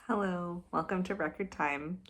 Hello, welcome to Record Time.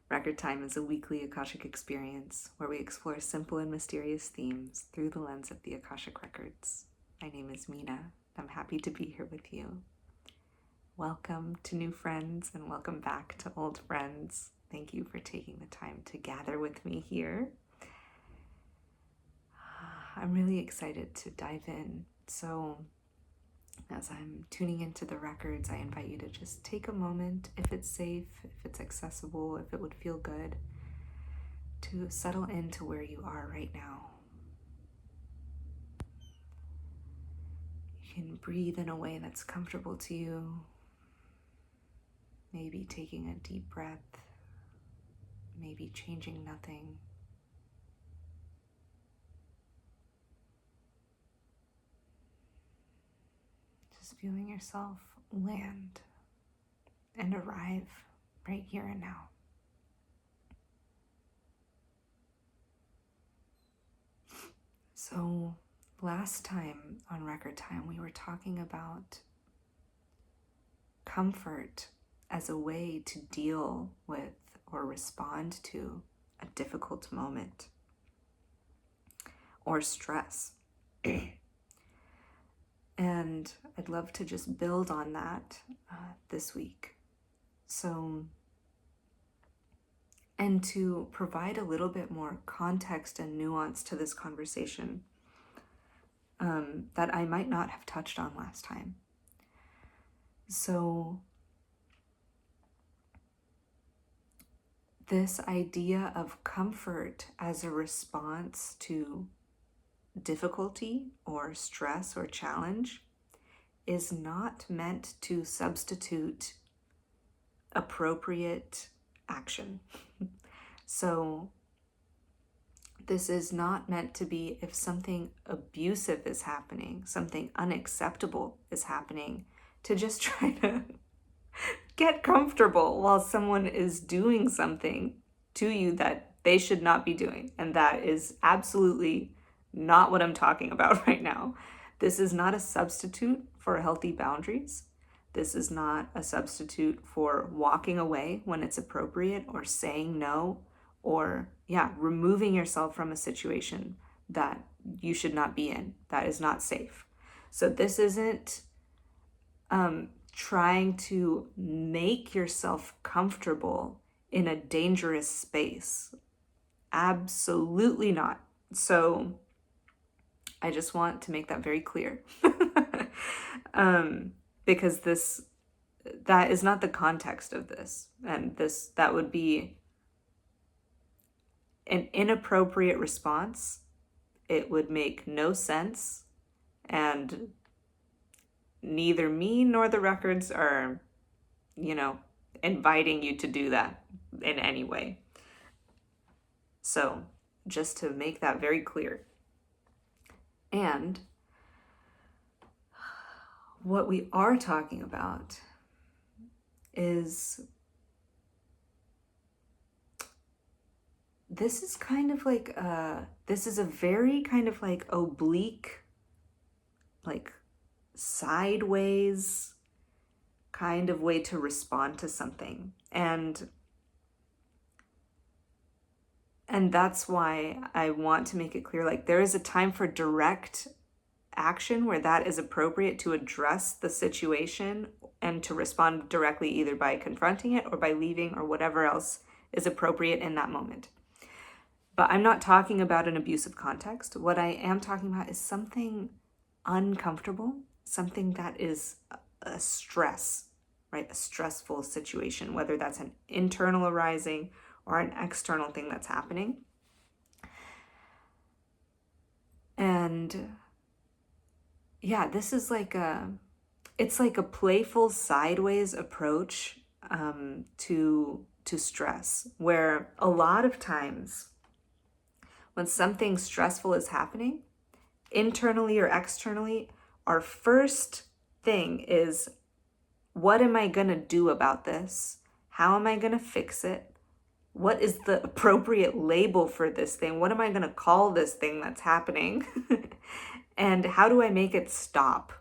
Record Time is a weekly Akashic experience where we explore simple and mysterious themes through the lens of the Akashic Records. My name is Mina. I'm happy to be here with you. Welcome to new friends and welcome back to old friends. Thank you for taking the time to gather with me here. I'm really excited to dive in. So, as I'm tuning into the records, I invite you to just take a moment, if it's safe, if it's accessible, if it would feel good, to settle into where you are right now. You can breathe in a way that's comfortable to you. Maybe taking a deep breath, maybe changing nothing. Just feeling yourself land and arrive right here and now. So last time on Record Time, we were talking about comfort as a way to deal with or respond to a difficult moment or stress. And I'd love to just build on that this week. And to provide a little bit more context and nuance to this conversation that I might not have touched on last time. So this idea of comfort as a response to difficulty or stress or challenge is not meant to substitute appropriate action. So this is not meant to be if something abusive is happening, something unacceptable is happening, to just try to get comfortable while someone is doing something to you that they should not be doing. And that is absolutely not what I'm talking about right now. This is not a substitute for healthy boundaries. This is not a substitute for walking away when it's appropriate or saying no or, removing yourself from a situation that you should not be in. That is not safe. So this isn't trying to make yourself comfortable in a dangerous space. Absolutely not. So I just want to make that very clear. Because that is not the context of this. And that would be an inappropriate response. It would make no sense. And neither me nor the records are, inviting you to do that in any way. So just to make that very clear. And what we are talking about is this is a very kind of like oblique, like sideways kind of way to respond to something. And that's why I want to make it clear, like there is a time for direct action where that is appropriate to address the situation and to respond directly, either by confronting it or by leaving or whatever else is appropriate in that moment. But I'm not talking about an abusive context. What I am talking about is something uncomfortable, something that is a stress, right? A stressful situation, whether that's an internal arising or an external thing that's happening. And this is it's like a playful sideways approach to stress, where a lot of times when something stressful is happening, internally or externally, our first thing is, what am I going to do about this? How am I going to fix it? What is the appropriate label for this thing? What am I going to call this thing that's happening? And how do I make it stop?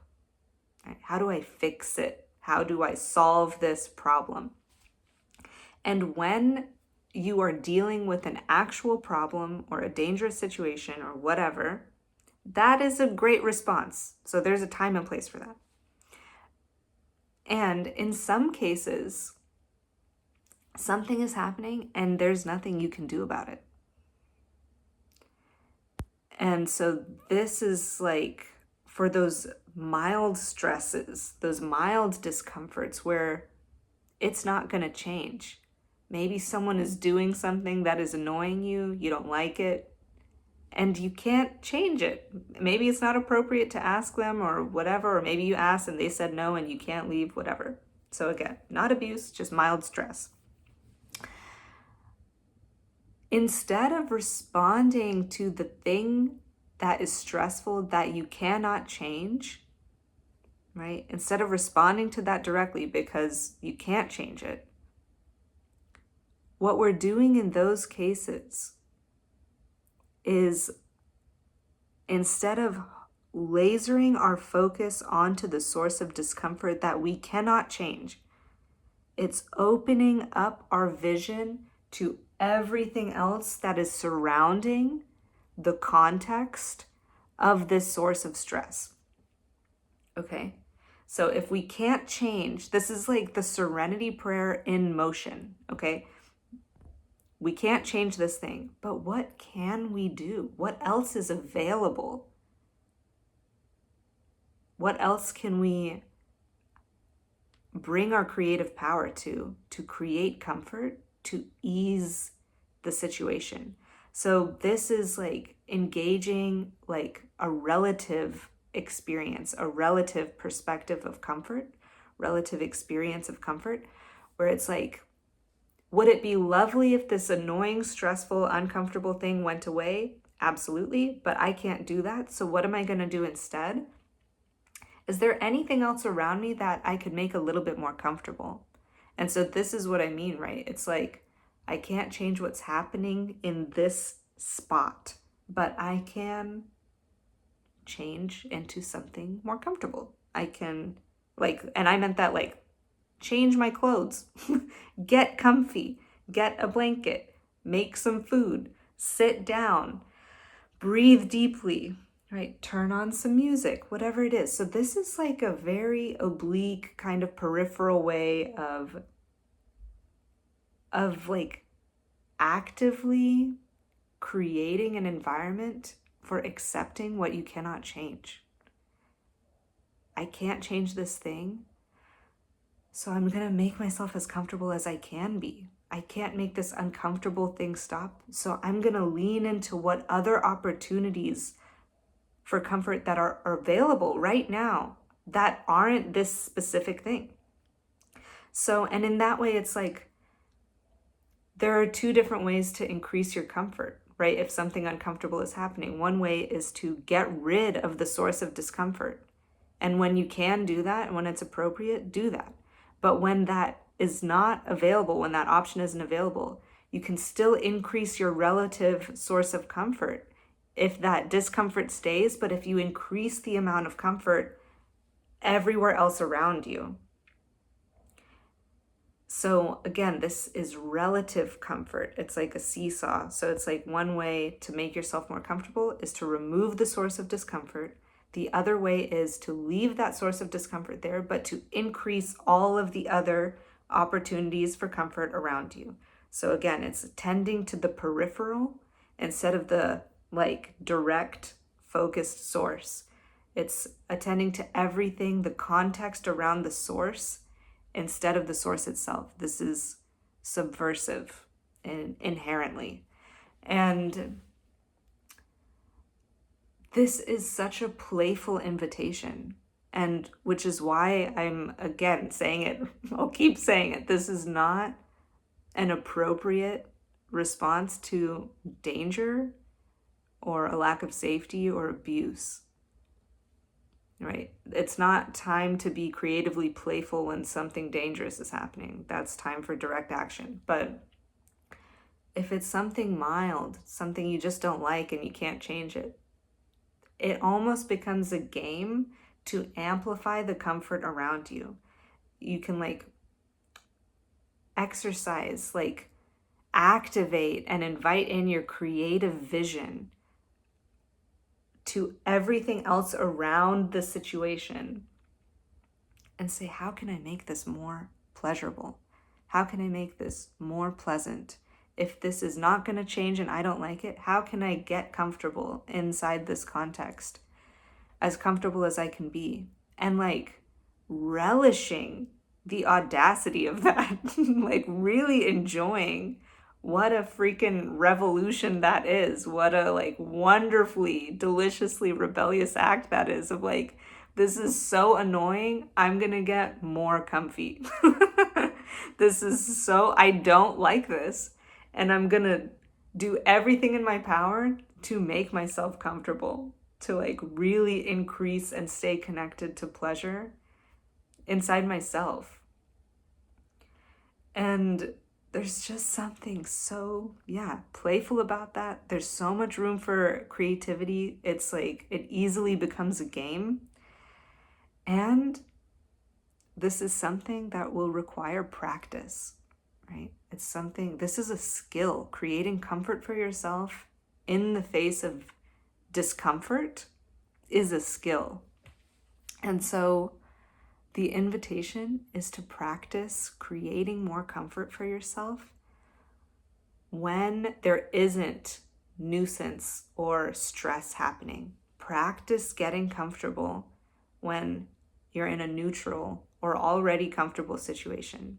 How do I fix it? How do I solve this problem? And when you are dealing with an actual problem or a dangerous situation or whatever, that is a great response. So there's a time and place for that. And in some cases, something is happening and there's nothing you can do about it. And so this is like for those mild stresses, those mild discomforts where it's not going to change. Maybe someone is doing something that is annoying you, you don't like it, and you can't change it. Maybe it's not appropriate to ask them or whatever, or maybe you asked and they said no and you can't leave, whatever. So again, not abuse, just mild stress. Instead of responding to the thing that is stressful that you cannot change, right? Instead of responding to that directly because you can't change it, what we're doing in those cases is, instead of lasering our focus onto the source of discomfort that we cannot change, it's opening up our vision to everything else that is surrounding the context of this source of stress. Okay? So if we can't change, this is like the serenity prayer in motion, okay? We can't change this thing, but what can we do? What else is available? What else can we bring our creative power to create comfort, to ease the situation? So this is like engaging like a relative experience, a relative perspective of comfort, relative experience of comfort, where it's like, would it be lovely if this annoying, stressful, uncomfortable thing went away? Absolutely, but I can't do that. So what am I going to do instead? Is there anything else around me that I could make a little bit more comfortable? And so this is what I mean, right? It's like, I can't change what's happening in this spot, but I can change into something more comfortable. I can and I meant that like, change my clothes, get comfy, get a blanket, make some food, sit down, breathe deeply, right? Turn on some music, whatever it is. So this is like a very oblique kind of peripheral way of like actively creating an environment for accepting what you cannot change. I can't change this thing, so I'm going to make myself as comfortable as I can be. I can't make this uncomfortable thing stop, so I'm going to lean into what other opportunities for comfort that are available right now that aren't this specific thing. So, and in that way, it's like, there are two different ways to increase your comfort, right? If something uncomfortable is happening, one way is to get rid of the source of discomfort. And when you can do that, and when it's appropriate, do that. But when that is not available, when that option isn't available, you can still increase your relative source of comfort if that discomfort stays, but if you increase the amount of comfort everywhere else around you. So again, this is relative comfort. It's like a seesaw. So it's like, one way to make yourself more comfortable is to remove the source of discomfort. The other way is to leave that source of discomfort there, but to increase all of the other opportunities for comfort around you. So again, it's tending to the peripheral instead of the like direct focused source. It's attending to everything, the context around the source instead of the source itself. This is subversive inherently. And this is such a playful invitation, and which is why I'm again saying it, I'll keep saying it. This is not an appropriate response to danger or a lack of safety or abuse, right? It's not time to be creatively playful when something dangerous is happening. That's time for direct action. But if it's something mild, something you just don't like and you can't change it, it almost becomes a game to amplify the comfort around you. you can like exercise, like activate and invite in your creative vision to everything else around the situation and say, how can I make this more pleasurable? How can I make this more pleasant? If this is not going to change and I don't like it, how can I get comfortable inside this context? As comfortable as I can be. And like relishing the audacity of that, like really enjoying what a freaking revolution that is. What a like wonderfully, deliciously rebellious act that is of like, this is so annoying, I'm gonna get more comfy. This is so, I don't like this, and I'm gonna do everything in my power to make myself comfortable, to like really increase and stay connected to pleasure inside myself. And there's just something so, playful about that. There's so much room for creativity. It's like it easily becomes a game. And this is something that will require practice, right? It's something, this is a skill. Creating comfort for yourself in the face of discomfort is a skill. And so the invitation is to practice creating more comfort for yourself when there isn't nuisance or stress happening. Practice getting comfortable when you're in a neutral or already comfortable situation.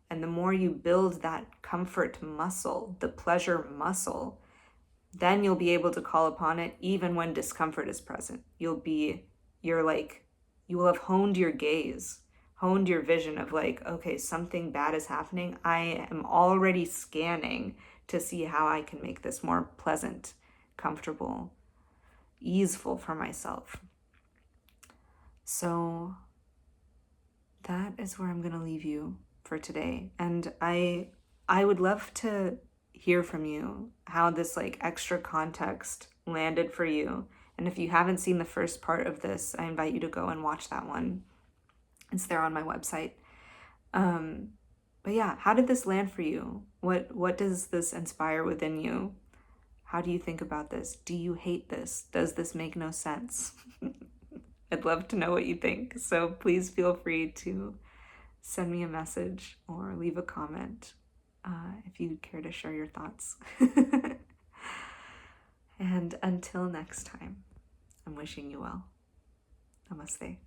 And the more you build that comfort muscle, the pleasure muscle, then you'll be able to call upon it even when discomfort is present. You will have honed your gaze, honed your vision of like, okay, something bad is happening. I am already scanning to see how I can make this more pleasant, comfortable, easeful for myself. So that is where I'm going to leave you for today. And I would love to hear from you how this like extra context landed for you. And if you haven't seen the first part of this, I invite you to go and watch that one. It's there on my website. But yeah, how did this land for you? What does this inspire within you? How do you think about this? Do you hate this? Does this make no sense? I'd love to know what you think. So please feel free to send me a message or leave a comment if you care to share your thoughts. And until next time, I'm wishing you well. Namaste.